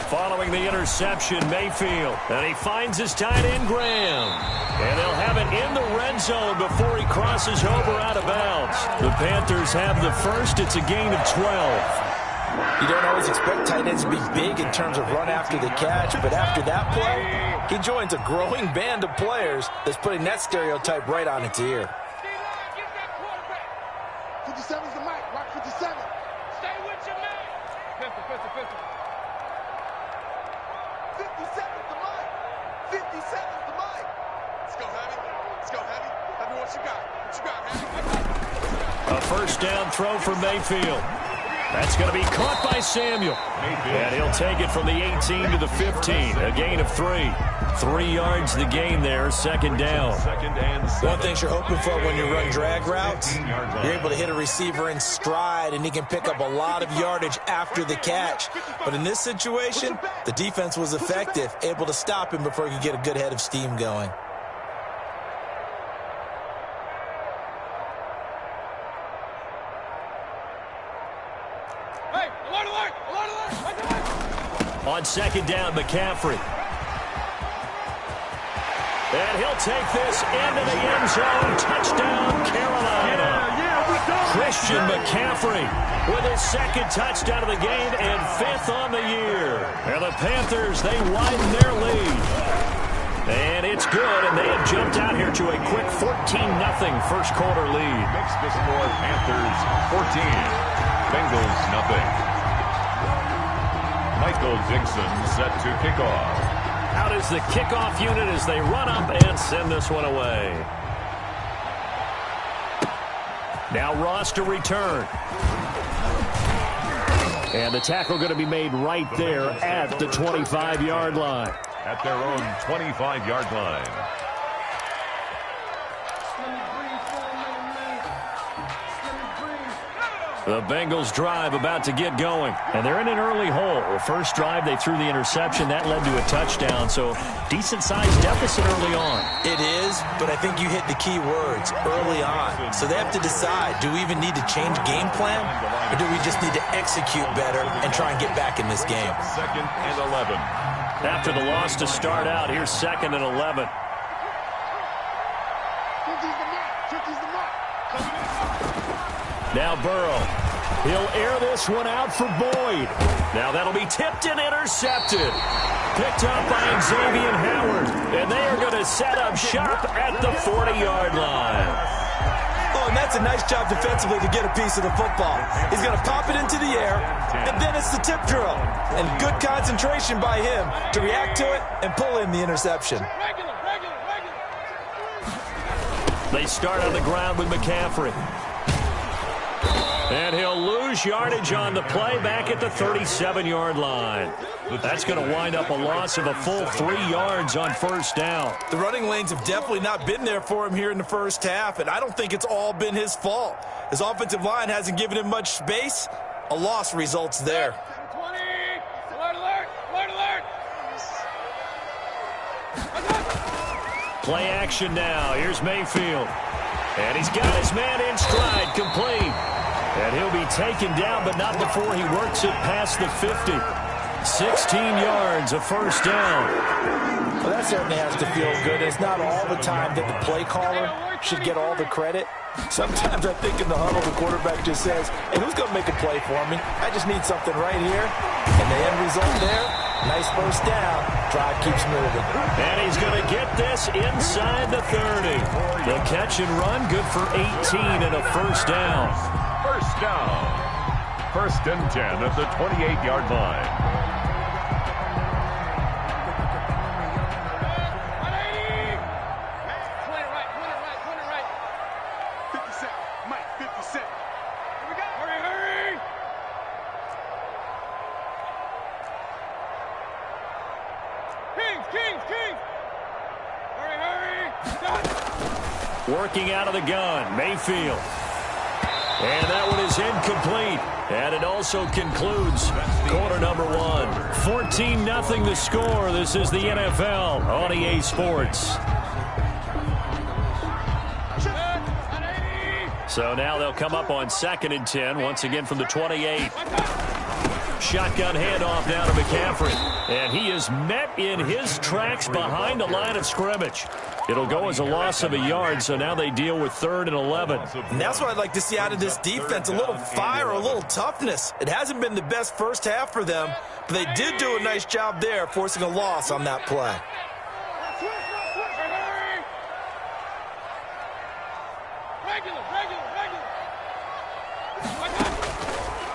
Following the interception, Mayfield. And he finds his tight end, Graham. And they'll have it in the red zone before he crosses over out of bounds. The Panthers have the first. It's a gain of 12. You don't always expect tight ends to be big in terms of run after the catch, but after that play, he joins a growing band of players that's putting that stereotype right on its ear. 57's the mic. Rock 57. Stay with your man. Pistol. 57's the mic. 57's the mic. Let's go, Heavy. Heavy, what you got? Heavy? A first down throw for Mayfield. That's going to be caught by Samuel. And he'll take it from the 18 to the 15. A gain of 3. 3 yards the gain there, second down. One thing you're hoping for when you run drag routes, you're able to hit a receiver in stride, and he can pick up a lot of yardage after the catch. But in this situation, the defense was effective, able to stop him before he could get a good head of steam going. On second down, McCaffrey. And he'll take this into the end zone. Touchdown, Carolina. Christian McCaffrey with his second touchdown of the game and 5th on the year. And the Panthers, they widen their lead. And it's good, and they have jumped out here to a quick 14-0 first quarter lead. Makes the score Panthers 14, Bengals nothing. Michael Dixon set to kick off. Out is the kickoff unit as they run up and send this one away. Now Ross to return. And the tackle going to be made right there at the 25-yard line. At their own 25-yard line. The Bengals drive about to get going. And they're in an early hole. First drive, they threw the interception. That led to a touchdown. So decent-sized deficit early on. It is, but I think you hit the key words, early on. So they have to decide, do we even need to change game plan? Or do we just need to execute better and try and get back in this game? 2nd and 11. After the loss to start out, here's 2nd and 11. 50's the mark. Now Burrow. He'll air this one out for Boyd. Now that'll be tipped and intercepted. Picked up by Xavier Howard. And they are going to set up shop at the 40-yard line. Oh, and that's a nice job defensively to get a piece of the football. He's going to pop it into the air, and then it's the tip drill. And good concentration by him to react to it and pull in the interception. They start on the ground with McCaffrey. And he'll lose yardage on the play back at the 37-yard line. That's going to wind up a loss of a full 3 yards on first down. The running lanes have definitely not been there for him here in the first half, and I don't think it's all been his fault. His offensive line hasn't given him much space. A loss results there. 20. Alert. Play action now. Here's Mayfield. And he's got his man in stride, complete. And he'll be taken down, but not before he works it past the 50. 16 yards, a first down. Well, that certainly has to feel good. It's not all the time that the play caller should get all the credit. Sometimes I think in the huddle, the quarterback just says, hey, who's going to make a play for me? I just need something right here. And the end result there, nice first down. Drive keeps moving. And he's going to get this inside the 30. The catch and run, good for 18 and a first down. First down. 1st and 10 at the 28-yard line. 50 Here we go. Hurry. Kings. Hurry. Working out of the gun, Mayfield. And that one is incomplete. And it also concludes quarter number 1. 14-0 the score. This is the NFL on EA Sports. So now they'll come up on 2nd and 10, once again from the 28. shotgun handoff now to McCaffrey. And he is met in his tracks behind the line of scrimmage. It'll go as a loss of a yard, so now they deal with 3rd and 11. And that's what I'd like to see out of this defense, a little fire, a little toughness. It hasn't been the best first half for them, but they did do a nice job there, forcing a loss on that play.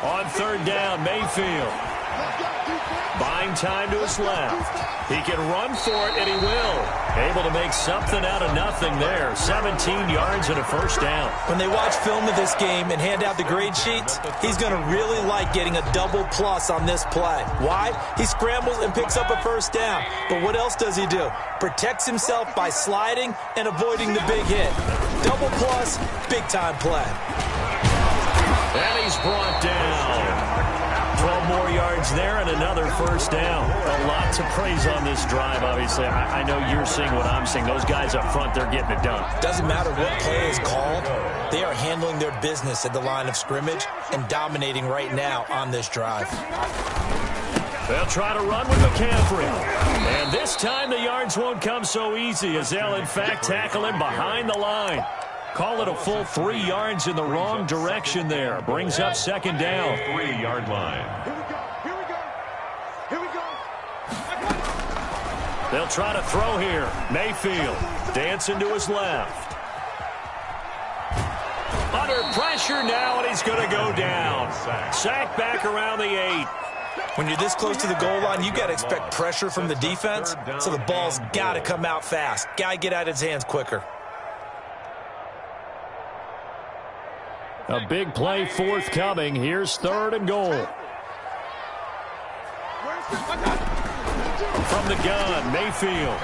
On 3rd down, Mayfield. Buying time to his left. He can run for it, and he will. Able to make something out of nothing there. 17 yards and a first down. When they watch film of this game and hand out the grade sheets, he's going to really like getting a double plus on this play. Why? He scrambles and picks up a first down. But what else does he do? Protects himself by sliding and avoiding the big hit. Double plus, big-time play. And he's brought down. 12 more yards there and another first down. A lot to praise on this drive, obviously. I know you're seeing what I'm seeing. Those guys up front, they're getting it done. Doesn't matter what play is called. They are handling their business at the line of scrimmage and dominating right now on this drive. They'll try to run with McCaffrey. And this time the yards won't come so easy as they'll, in fact, tackle him behind the line. Call it a full 3 yards in the wrong direction there. Brings up 2nd down. 3-yard line. Here we go. Here we go. They'll try to throw here. Mayfield dancing to his left. Under pressure now, and he's going to go down. Sacked back around the 8. When you're this close to the goal line, you got to expect pressure from the defense, so the ball's got to come out fast. Got to get out of his hands quicker. A big play forthcoming. Here's 3rd and goal. From the gun, Mayfield.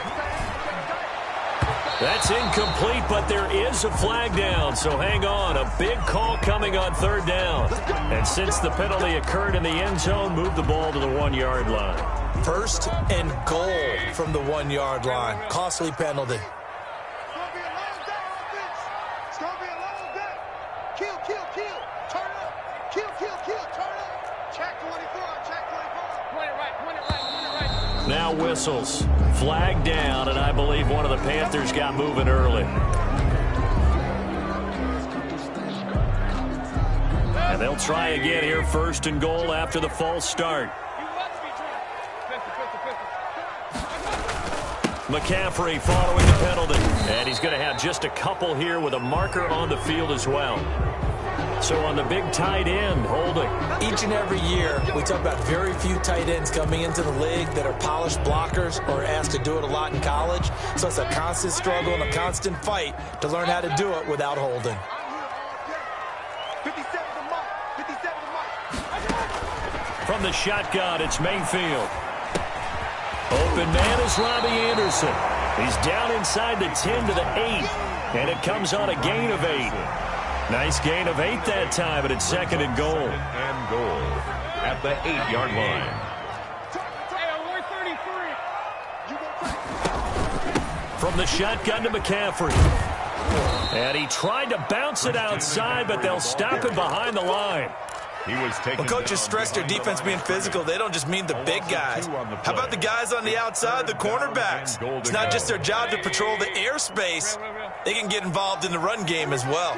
That's incomplete, but there is a flag down, so hang on. A big call coming on 3rd down. And since the penalty occurred in the end zone, move the ball to the 1-yard line. 1st and goal from the 1-yard line. Costly penalty. Now whistles. Flag down, and I believe one of the Panthers got moving early. And they'll try again here, 1st and goal after the false start. McCaffrey following the penalty. And he's going to have just a couple here with a marker on the field as well. So on the big tight end, holding. Each and every year, we talk about very few tight ends coming into the league that are polished blockers or asked to do it a lot in college. So it's a constant struggle and a constant fight to learn how to do it without holding. 57 to Mike. 57 to Mike. From the shotgun, it's Mayfield. Open man is Robbie Anderson. He's down inside the 10 to the 8. And it comes on a gain of 8. Nice gain of 8 that time, but it's 2nd and goal. And goal at the 8-yard line. From the shotgun to McCaffrey. And he tried to bounce it outside, but they'll stop him behind the line. When coaches stress their defense being physical, they don't just mean the big guys. How about the guys on the outside, the cornerbacks? It's not just their job to patrol the airspace. They can get involved in the run game as well.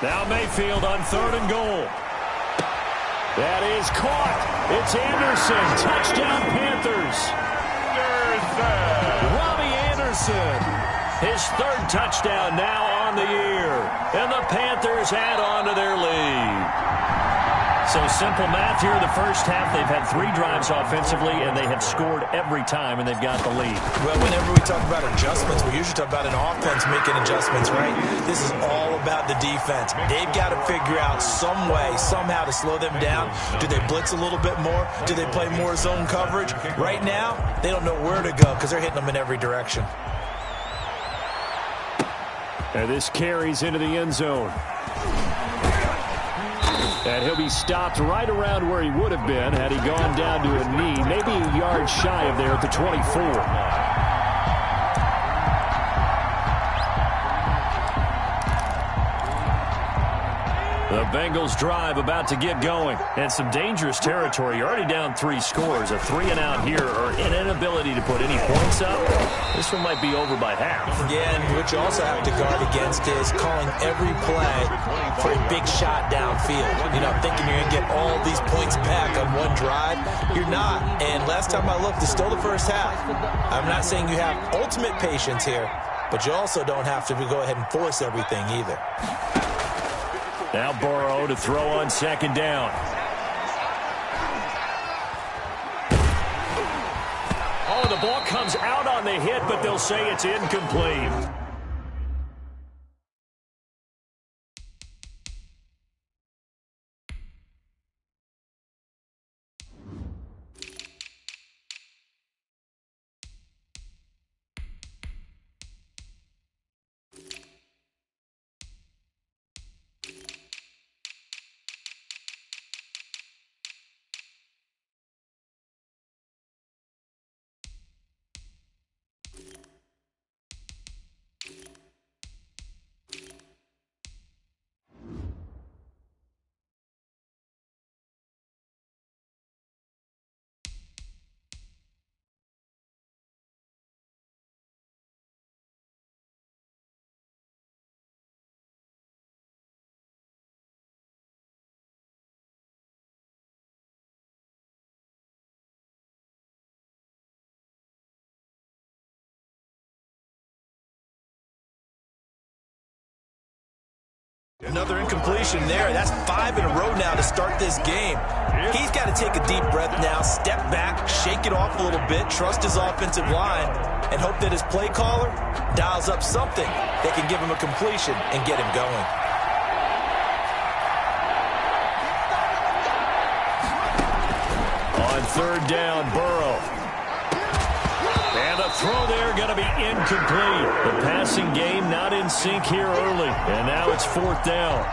Now Mayfield on 3rd and goal. That is caught. It's Anderson. Touchdown, Panthers. Robbie Anderson. His 3rd touchdown now on the year. And the Panthers add on to their lead. So simple math here in the first half. They've had 3 drives offensively, and they have scored every time, and they've got the lead. Well, whenever we talk about adjustments, we usually talk about an offense making adjustments, right? This is all about the defense. They've got to figure out some way, somehow to slow them down. Do they blitz a little bit more? Do they play more zone coverage? Right now, they don't know where to go because they're hitting them in every direction. And this carries into the end zone. And he'll be stopped right around where he would have been had he gone down to a knee, maybe a yard shy of there at the 24. Bengals drive about to get going. And some dangerous territory. You're already down 3 scores. A 3-and-out here, or an inability to put any points up. This one might be over by half. Yeah, and what you also have to guard against is calling every play for a big shot downfield. You know, thinking you're going to get all these points back on one drive. You're not. And last time I looked, it's still the first half. I'm not saying you have ultimate patience here, but you also don't have to go ahead and force everything either. Now Burrow to throw on 2nd down. Oh, the ball comes out on the hit, but they'll say it's incomplete. Another incompletion there. That's 5 in a row now to start this game. He's got to take a deep breath now, step back, shake it off a little bit, trust his offensive line, and hope that his play caller dials up something that can give him a completion and get him going. On 3rd down, Burrow. And a throw there going to be incomplete. The passing game not in sync here early. And now it's 4th down.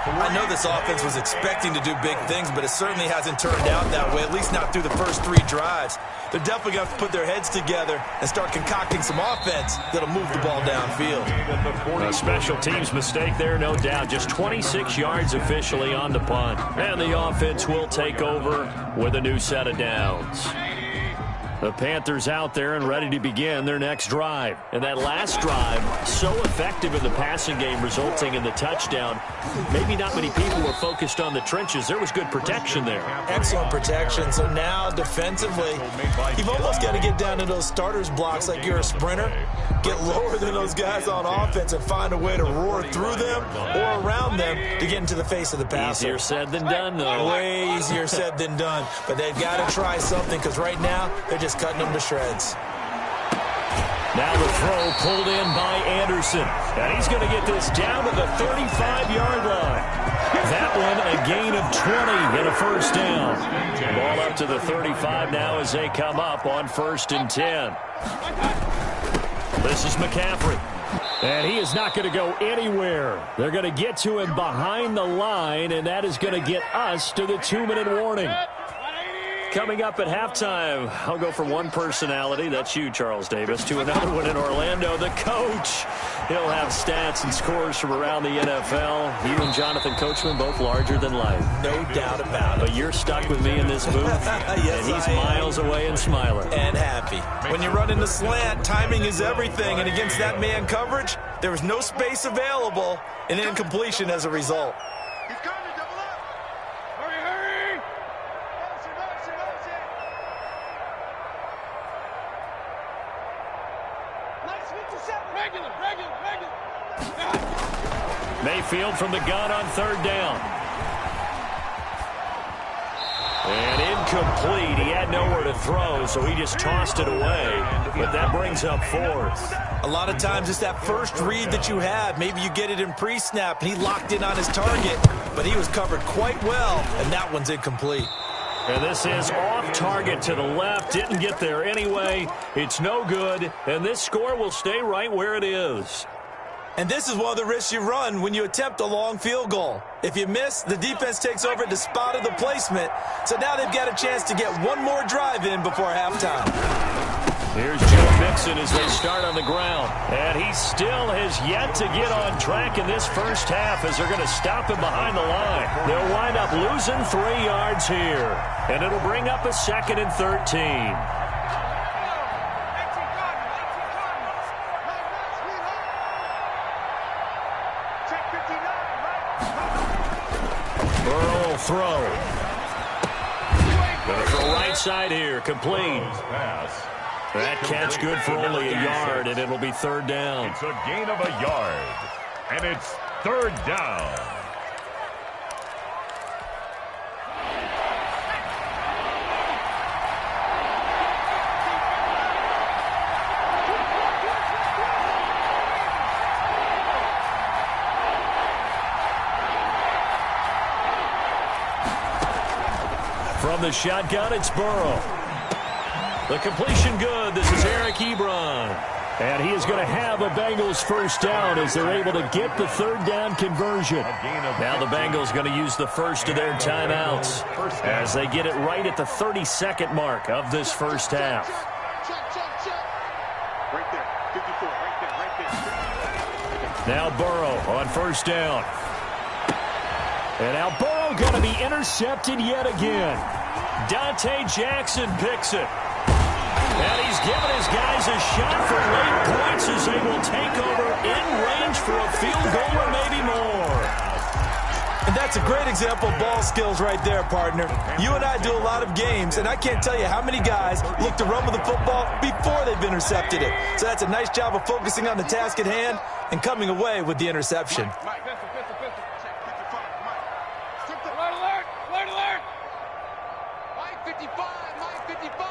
I know this offense was expecting to do big things, but it certainly hasn't turned out that way, at least not through the first 3 drives. They're definitely going to have to put their heads together and start concocting some offense that'll move the ball downfield. A special teams mistake there, no doubt. Just 26 yards officially on the punt. And the offense will take over with a new set of downs. The Panthers out there and ready to begin their next drive. And that last drive, so effective in the passing game, resulting in the touchdown. Maybe not many people were focused on the trenches. There was good protection there. Excellent protection. So now defensively, you've almost got to get down to those starters blocks like you're a sprinter. Get lower than those guys on offense and find a way to roar through them or around them to get into the face of the passer. Easier said than done, though. Way easier said than done. But they've got to try something, because right now they're just cutting them to shreds. Now the throw pulled in by Anderson. And he's going to get this down to the 35-yard line. That one a gain of 20 and a 1st down. Ball up to the 35 now as they come up on 1st and 10. This is McCaffrey. And he is not going to go anywhere. They're going to get to him behind the line, and that is going to get us to the 2-minute warning. Coming up at halftime, I'll go from one personality, that's you, Charles Davis, to another one in Orlando, the coach. He'll have stats and scores from around the NFL. You and Jonathan Coachman, both larger than life. No doubt about it. But you're stuck with me in this booth, yes, and he's miles away and smiling. And happy. When you run in the slant, timing is everything, and against that man coverage, there was no space available, and incompletion as a result. Mayfield from the gun on 3rd down. And incomplete. He had nowhere to throw, so he just tossed it away. But that brings up 4th. A lot of times it's that first read that you have. Maybe you get it in pre-snap, and he locked in on his target, but he was covered quite well, and that one's incomplete. And this is off target to the left. Didn't get there anyway. It's no good, and this score will stay right where it is. And this is one of the risks you run when you attempt a long field goal. If you miss, the defense takes over at the spot of the placement. So now they've got a chance to get one more drive in before halftime. Here's Joe Jackson as they start on the ground. And he still has yet to get on track in this first half as they're going to stop him behind the line. They'll wind up losing 3 yards here. And it'll bring up a 2nd and 13. Burrow will throw. Going to throw right side here. Complete. That catch good for only a yard, and it'll be 3rd down. It's a gain of a yard, and it's 3rd down. From the shotgun, it's Burrow. The completion good. This is Eric Ebron. And he is going to have a Bengals first down as they're able to get the 3rd down conversion. Now the Bengals going to use the first of their timeouts as they get it right at the 32nd mark of this first half. Right there. 54. Right there. Now Burrow on first down. And now Burrow going to be intercepted yet again. Dante Jackson picks it. And he's given his guys a shot for late points as they will take over in range for a field goal or maybe more. And that's a great example of ball skills right there, partner. You and I do a lot of games, and I can't tell you how many guys look to run with the football before they've intercepted it. So that's a nice job of focusing on the task at hand and coming away with the interception. Mike, pistol. Check 55. Mike. Alert. Mike 55. Mike 55.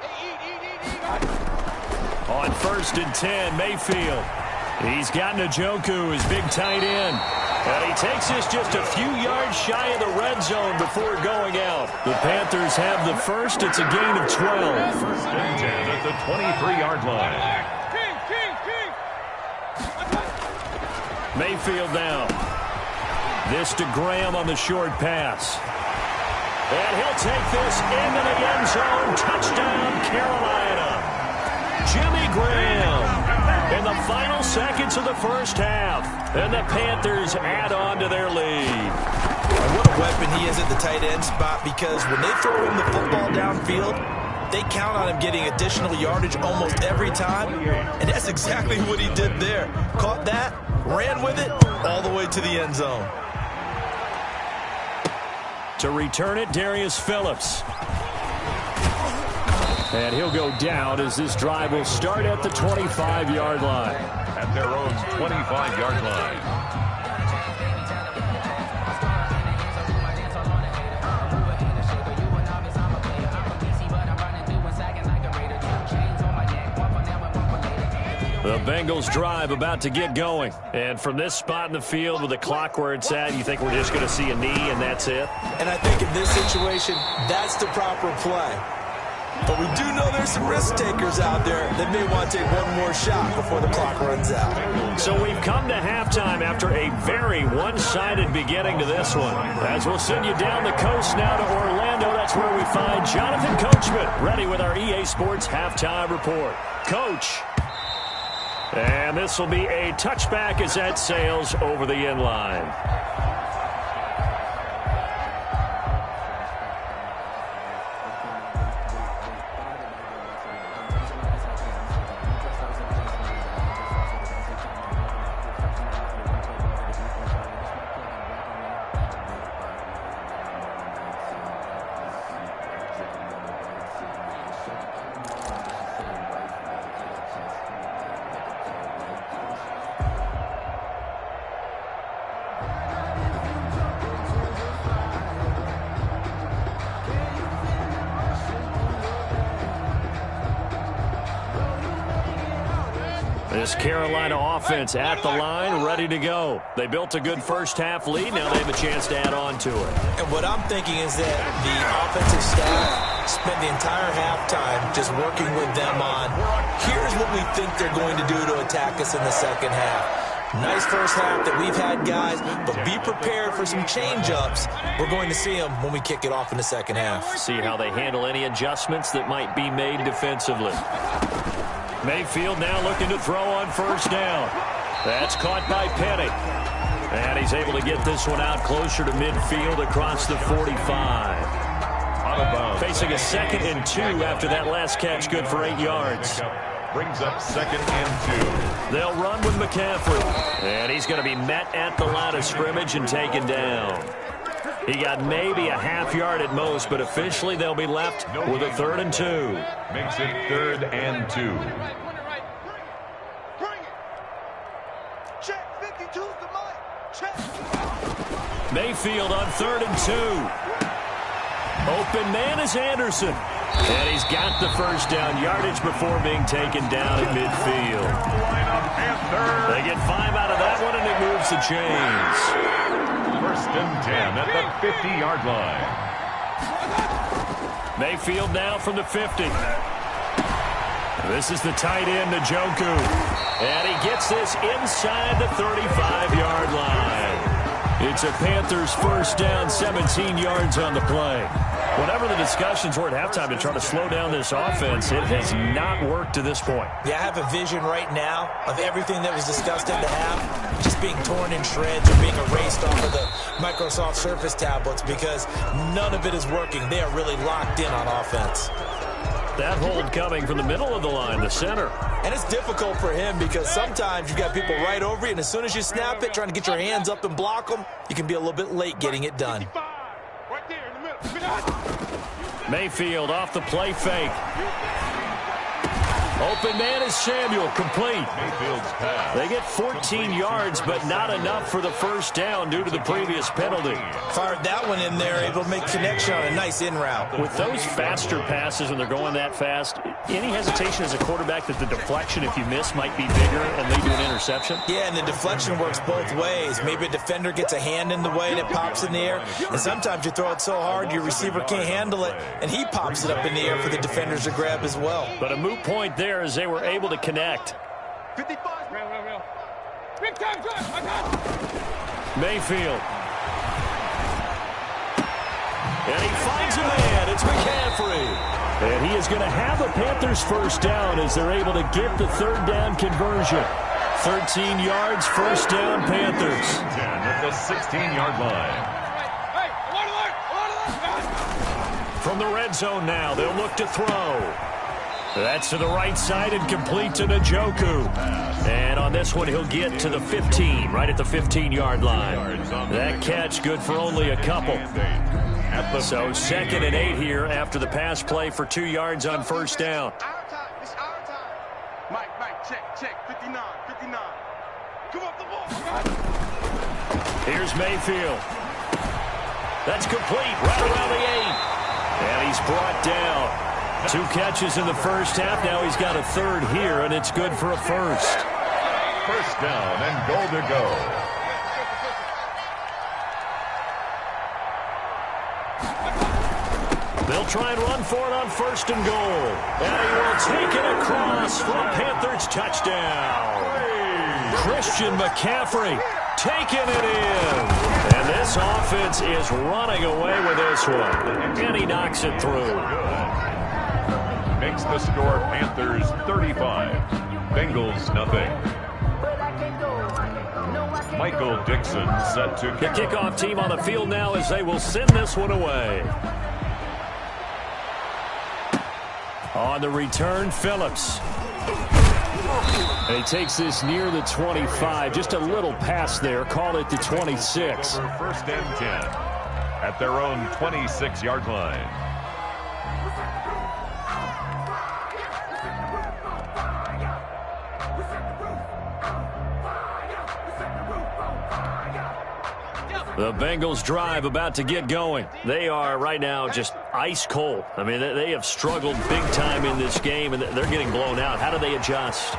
Hey, eat. On 1st and 10, Mayfield. He's got Njoku, his big tight end. And he takes this just a few yards shy of the red zone before going out. The Panthers have the first. It's a gain of 12. 1st and 10 at the 23-yard line. Mayfield now. This to Graham on the short pass. And he'll take this into the end zone. Touchdown, Carolina. Jimmy Graham in the final seconds of the first half. And the Panthers add on to their lead. And what a weapon he is at the tight end spot, because when they throw him the football downfield, they count on him getting additional yardage almost every time. And that's exactly what he did there. Caught that, ran with it, all the way to the end zone. To return it, Darius Phillips. And he'll go down as this drive will start at the 25-yard line. At their own 25-yard line. The Bengals drive about to get going. And from this spot in the field with the clock where it's at, you think we're just going to see a knee and that's it? And I think in this situation, that's the proper play. But we do know there's some risk takers out there that may want to take one more shot before the clock runs out. So we've come to halftime after a very one-sided beginning to this one. As we'll send you down the coast now to Orlando, that's where we find Jonathan Coachman ready with our EA Sports Halftime Report. Coach. And this will be a touchback as that sails over the end line. This Carolina offense at the line, ready to go. They built a good first-half lead. Now they have a chance to add on to it. And what I'm thinking is that the offensive staff spent the entire halftime just working with them on, here's what we think they're going to do to attack us in the second half. Nice first half that we've had, guys, but be prepared for some change-ups. We're going to see them when we kick it off in the second half. See how they handle any adjustments that might be made defensively. Mayfield now looking to throw on first down. That's caught by Petty. And he's able to get this one out closer to midfield across the 45. Facing a 2nd and 2 after that last catch, good for 8 yards. Brings up 2nd and 2. They'll run with McCaffrey. And he's going to be met at the line of scrimmage and taken down. He got maybe a half yard at most, but officially they'll be left with a 3rd and 2. Makes it 3rd and 2. Bring it. Check. 52's the mic. Check. Mayfield on 3rd and 2. Open man is Anderson. And he's got the first down yardage before being taken down at midfield. They get 5 out of that one, and it moves the chains. 1st and 10 at the 50-yard line. Mayfield now from the 50. This is the tight end, Njoku. And he gets this inside the 35-yard line. It's a Panthers first down, 17 yards on the play. Whatever the discussions were at halftime to try to slow down this offense, it has not worked to this point. Yeah, I have a vision right now of everything that was discussed at the half just being torn in shreds or being erased off of the Microsoft Surface tablets because none of it is working. They are really locked in on offense. That hold coming from the middle of the line, the center. And it's difficult for him because sometimes you've got people right over you, and as soon as you snap it, trying to get your hands up and block them, you can be a little bit late getting it done. Right there in the middle. Mayfield off the play fake. Open man is Samuel, complete. Mayfield's pass. They get 14 yards, but not enough for the first down due to the previous penalty. Fired that one in there, able to make connection on a nice in route. With those faster passes when they're going that fast, any hesitation as a quarterback that the deflection, if you miss, might be bigger and lead to an interception? Yeah, and the deflection works both ways. Maybe a defender gets a hand in the way and it pops in the air. And sometimes you throw it so hard your receiver can't handle it, and he pops it up in the air for the defenders to grab as well. But a moot point there as they were able to connect. 55. Big time good. I got it. Mayfield. And he finds a man. It's McCaffrey. And he is going to have a Panthers first down as they're able to get the 3rd down conversion. 13 yards, first down, Panthers. 10 at the 16-yard line. Hey, alert. From the red zone now, they'll look to throw. That's to the right side and complete to Njoku. And on this one, he'll get to the 15, right at the 15-yard line. That catch good for only a couple. So 2nd and 8 here after the pass play for 2 yards on first down. Our time. It's our time. Mike, check. 59. Come up the ball. Here's Mayfield. That's complete right around the 8. And he's brought down. 2 catches in the first half. Now he's got a 3rd here, and it's good for a first. First down and goal to go. They'll try and run for it on 1st and goal. And he will take it across for a Panthers touchdown. Christian McCaffrey taking it in. And this offense is running away with this one. And he knocks it through. Makes the score Panthers 35. Bengals nothing. Michael Dixon set to The kickoff team on the field now as they will send this one away. On the return, Phillips. And he takes this near the 25. Just a little pass there. Call it the 26. First and 10 at their own 26-yard line. The Bengals drive about to get going. They are right now just ice cold. I mean, they have struggled big time in this game, and they're getting blown out. How do they adjust?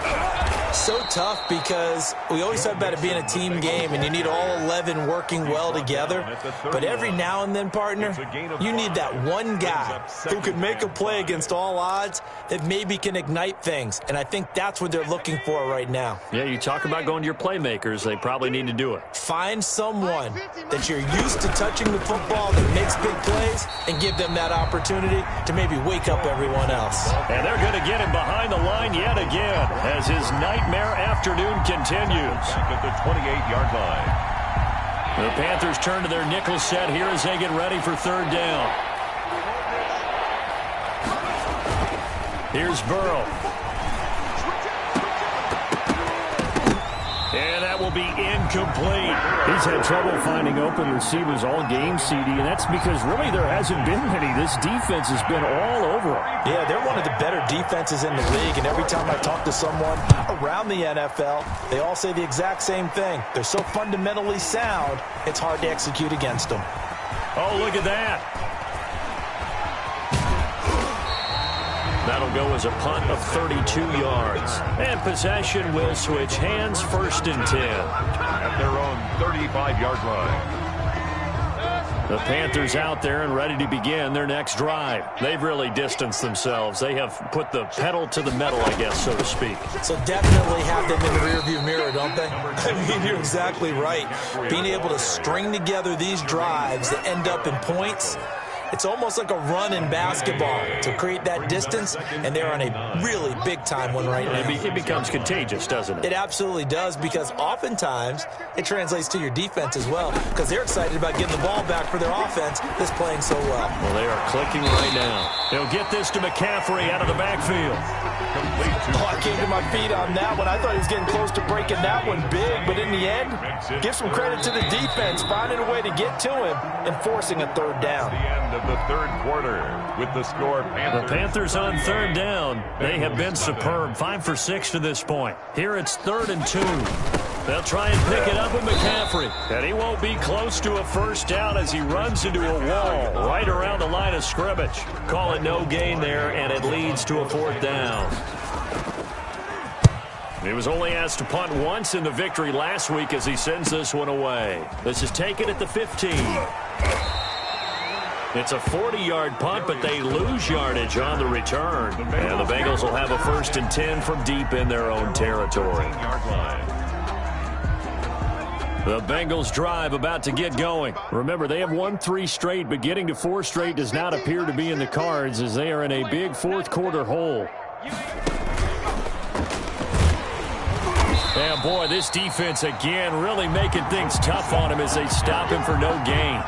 so tough because we always talk about it being a team game and you need all 11 working well together. But every now and then, partner, you need that one guy who can make a play against all odds that maybe can ignite things. And I think that's what they're looking for right now. Yeah, you talk about going to your playmakers. They probably need to do it. Find someone that you're used to touching the football that makes big plays and give them that opportunity to maybe wake up everyone else. And they're going to get him behind the line yet again as his nightmare afternoon continues. Back at the 28-yard line. The Panthers turn to their nickel set here as they get ready for third down. Here's Burrow. And that will be incomplete. He's had trouble finding open receivers all game, CD, and that's because really there hasn't been many. This defense has been all over him. Yeah, they're one of the better defenses in the league, and every time I talk to someone around the NFL, they all say the exact same thing. They're so fundamentally sound, it's hard to execute against them. Oh, look at that. That'll go as a punt of 32 yards. And possession will switch hands, 1st and 10. At their own 35-yard line. The Panthers out there and ready to begin their next drive. They've really distanced themselves. They have put the pedal to the metal, I guess, so to speak. So definitely have them in the rearview mirror, don't they? I mean, you're exactly right. Being able to string together these drives that end up in points, it's almost like a run in basketball to create that distance, and they're on a really big-time one right now. It becomes contagious, doesn't it? It absolutely does, because oftentimes it translates to your defense as well, because they're excited about getting the ball back for their offense that's playing so well. Well, they are clicking right now. They'll get this to McCaffrey out of the backfield. Oh, I came to my feet on that one. I thought he was getting close to breaking that one big, but in the end, give some credit to the defense, finding a way to get to him and forcing a third down. The end of the third quarter with the score Panthers. The Panthers on third down. They have been superb. 5 for 6 to this point. Here it's 3rd and 2. They'll try and pick it up with McCaffrey. And he won't be close to a first down as he runs into a wall right around the line of scrimmage. Call it no gain there, and it leads to a 4th down. He was only asked to punt once in the victory last week as he sends this one away. This is taken at the 15. It's a 40-yard punt, but they lose yardage on the return. And the Bengals will have a 1st and 10 from deep in their own territory. The Bengals drive about to get going. Remember, they have won 3 straight, but getting to 4 straight does not appear to be in the cards as they are in a big 4th quarter hole. And boy, this defense again really making things tough on him as they stop him for no gain.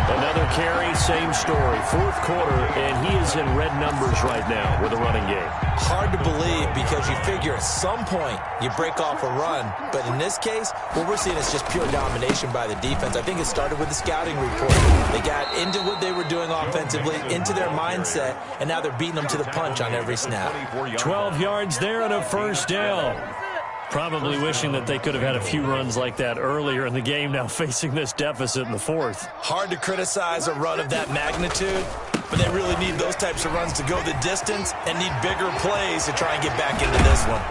Another carry, same story. 4th quarter, and he is in red numbers right now with a running game. Hard to believe because you figure at some point you break off a run. But in this case, what we're seeing is just pure domination by the defense. I think it started with the scouting report. They got into what they were doing offensively, into their mindset, and now they're beating them to the punch on every snap. 12 yards there and a 1st down. Probably wishing that they could have had a few runs like that earlier in the game, now facing this deficit in the 4th. Hard to criticize a run of that magnitude, but they really need those types of runs to go the distance and need bigger plays to try and get back into this one.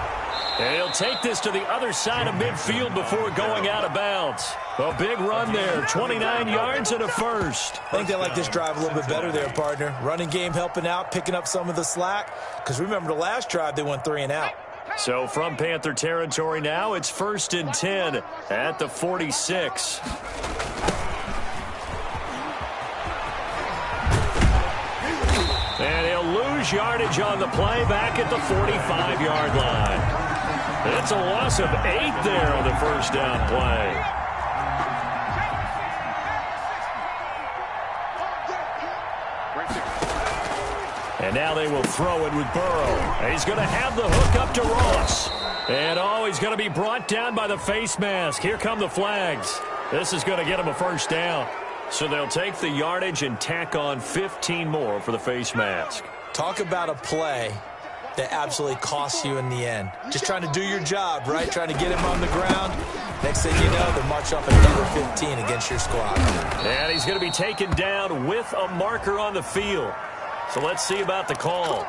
And he'll take this to the other side of midfield before going out of bounds. A big run there, 29 yards and a 1st. I think they like this drive a little bit better there, partner. Running game helping out, picking up some of the slack, because remember the last drive they went 3 and out. So from Panther territory now, it's 1st and 10 at the 46. And he'll lose yardage on the play back at the 45-yard line. It's a loss of 8 there on the 1st down play. And now they will throw it with Burrow. And he's going to have the hook up to Ross. And, he's going to be brought down by the face mask. Here come the flags. This is going to get him a 1st down. So they'll take the yardage and tack on 15 more for the face mask. Talk about a play that absolutely costs you in the end. Just trying to do your job, right? Trying to get him on the ground. Next thing you know, they'll march off another 15 against your squad. And he's going to be taken down with a marker on the field. So let's see about the call.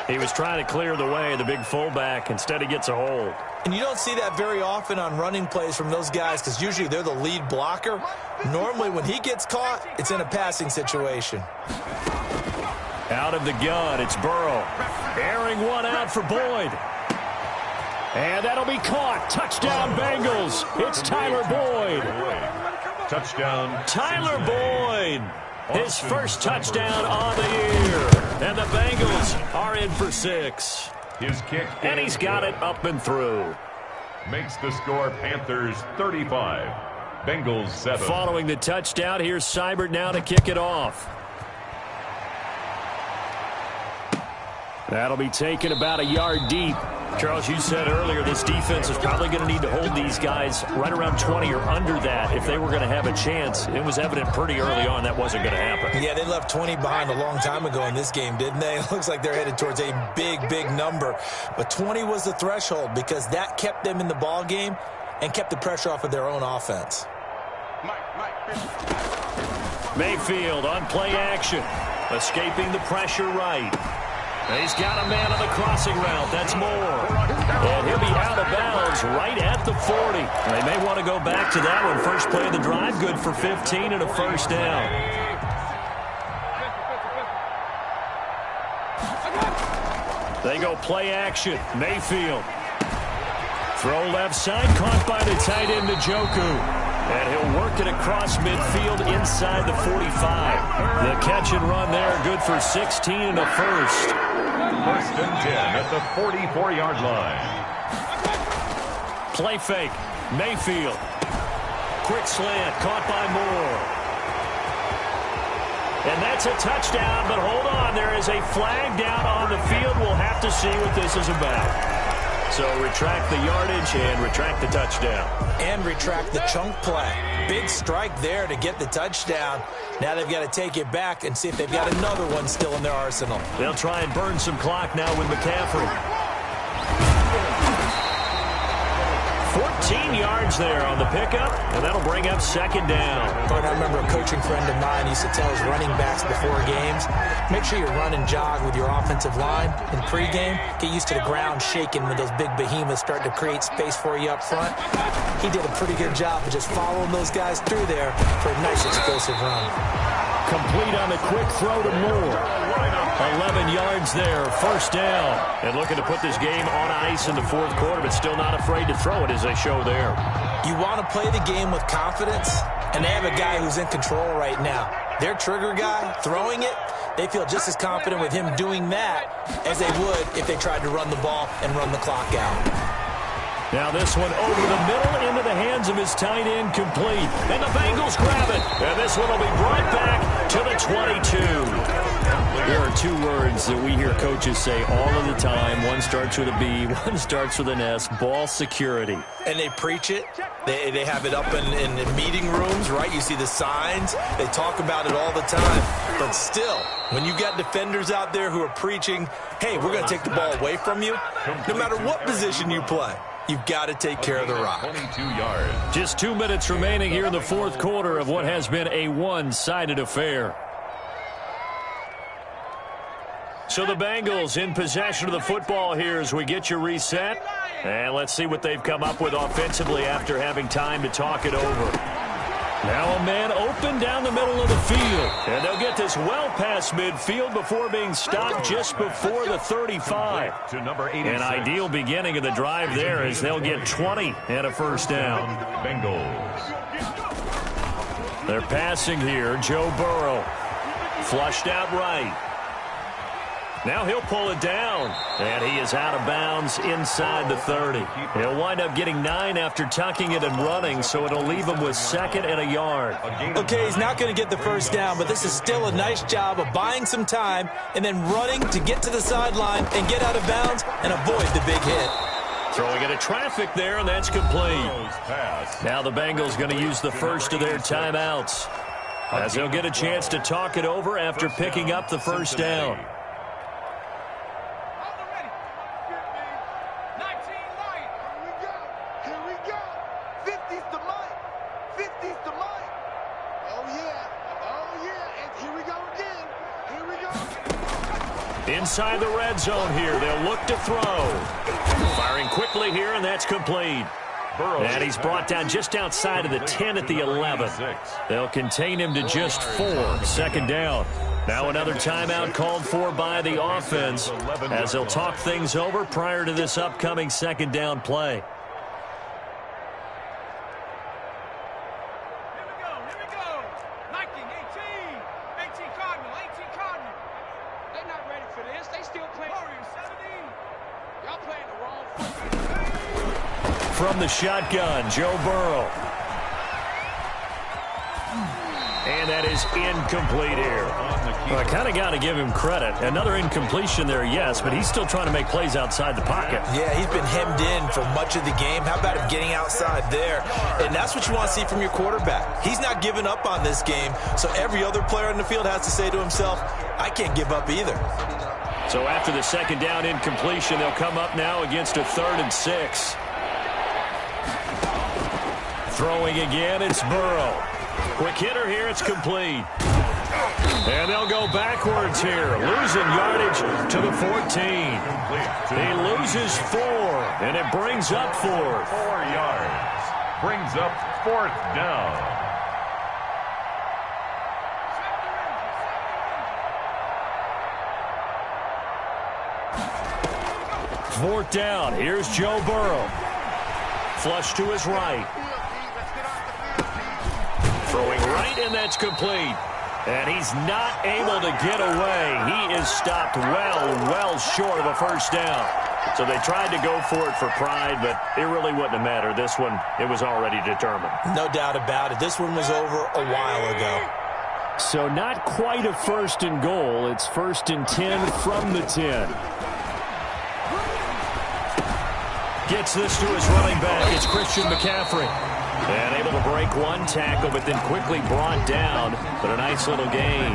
He was trying to clear the way, the big fullback. Instead, he gets a hold. And you don't see that very often on running plays from those guys because usually they're the lead blocker. Normally, when he gets caught, it's in a passing situation. Out of the gun, it's Burrow. Airing one out for Boyd. And that'll be caught. Touchdown, Bengals. It's Tyler Boyd. Touchdown. Tyler Boyd. His first touchdown on the year. And the Bengals are in for 6. His kick. And he's got it up and through. Makes the score Panthers 35. Bengals 7. Following the touchdown, here's Seibert now to kick it off. That'll be taken about a yard deep. Charles, you said earlier this defense is probably going to need to hold these guys right around 20 or under that if they were going to have a chance. It was evident pretty early on that wasn't going to happen. Yeah, they left 20 behind a long time ago in this game, didn't they? It looks like they're headed towards a big, big number. But 20 was the threshold because that kept them in the ball game and kept the pressure off of their own offense. Mayfield on play action, escaping the pressure right. He's got a man on the crossing route. That's Moore. And he'll be out of bounds right at the 40. They may want to go back to that one. First play of the drive, good for 15 and a first down. They go play action. Mayfield. Throw left side, caught by the tight end, Njoku. And he'll work it across midfield inside the 45. The catch and run there, good for 16 and a first. First and 10 at the 44-yard line. Play fake. Mayfield. Quick slant, caught by Moore. And that's a touchdown, but hold on. There is a flag down on the field. We'll have to see what this is about. So retract the yardage and retract the touchdown. And retract the chunk play. Big strike there to get the touchdown. Now they've got to take it back and see if they've got another one still in their arsenal. They'll try and burn some clock now with McCaffrey. 14 yards there on the pickup, and that'll bring up second down. But I remember a coaching friend of mine used to tell his running backs before games, make sure you run and jog with your offensive line in pregame. Get used to the ground shaking when those big behemoths start to create space for you up front. He did a pretty good job of just following those guys through there for a nice explosive run. Complete on the quick throw to Moore. 11 yards there, first down. And looking to put this game on ice in the fourth quarter, but still not afraid to throw it as they show there. You want to play the game with confidence, and they have a guy who's in control right now. Their trigger guy, throwing it, they feel just as confident with him doing that as they would if they tried to run the ball and run the clock out. Now this one over the middle into the hands of his tight end, complete. And the Bengals grab it. And this one will be brought back to the 22. There are two words that we hear coaches say all of the time. One starts with a B, one starts with an S, ball security. And they preach it. They have it up in meeting rooms, right? You see the signs. They talk about it all the time. But still, when you got defenders out there who are preaching, hey, we're going to take the ball away from you, no matter what position you play, you've got to take care of the rock. 22 yards. Just 2 minutes remaining here in the fourth quarter of what has been a one-sided affair. So the Bengals in possession of the football here as we get you reset. And let's see what they've come up with offensively after having time to talk it over. Now a man open down the middle of the field. And they'll get this well past midfield before being stopped just before the 35. To number 86. An ideal beginning of the drive there as they'll get 20 and a first down. Bengals. They're passing here. Joe Burrow. Flushed out right. Now he'll pull it down, and he is out of bounds inside the 30. He'll wind up getting 9 after tucking it and running, so it'll leave him with second and a yard. Okay, he's not going to get the first down, but this is still a nice job of buying some time and then running to get to the sideline and get out of bounds and avoid the big hit. Throwing into traffic there, and that's complete. Now the Bengals going to use the first of their timeouts as they'll get a chance to talk it over after picking up the first down. Inside the red zone here. They'll look to throw. Firing quickly here, and that's complete. And he's brought down just outside of the 10 at the 11. They'll contain him to just 4. Second down. Now another timeout called for by the offense as they'll talk things over prior to this upcoming second down play. From the shotgun, Joe Burrow. And that is incomplete here. Well, I kind of got to give him credit. Another incompletion there, yes, but he's still trying to make plays outside the pocket. Yeah, he's been hemmed in for much of the game. How about him getting outside there? And that's what you want to see from your quarterback. He's not giving up on this game, so every other player in the field has to say to himself, I can't give up either. So after the second down incompletion, they'll come up now against a 3rd and 6. Throwing again, it's Burrow. Quick hitter here, it's complete. And they'll go backwards here, losing yardage to the 14. He loses 4, and it brings up 4. 4 yards. Brings up 4th down. Fourth down. Here's Joe Burrow. Flush to his right. Throwing right, and that's complete. And he's not able to get away. He is stopped well short of a first down. So they tried to go for it for pride, but it really wouldn't have mattered. This one, it was already determined. No doubt about it. This one was over a while ago. So not quite a 1st and goal. It's 1st and 10 from the 10. Gets this to his running back. It's Christian McCaffrey. And able to break one tackle, but then quickly brought down. But a nice little gain.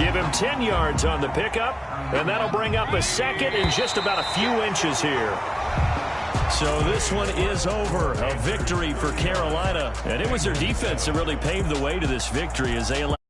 Give him 10 yards on the pickup, and that'll bring up a 2nd and just about a few inches here. So this one is over. A victory for Carolina. And it was their defense that really paved the way to this victory as they allowed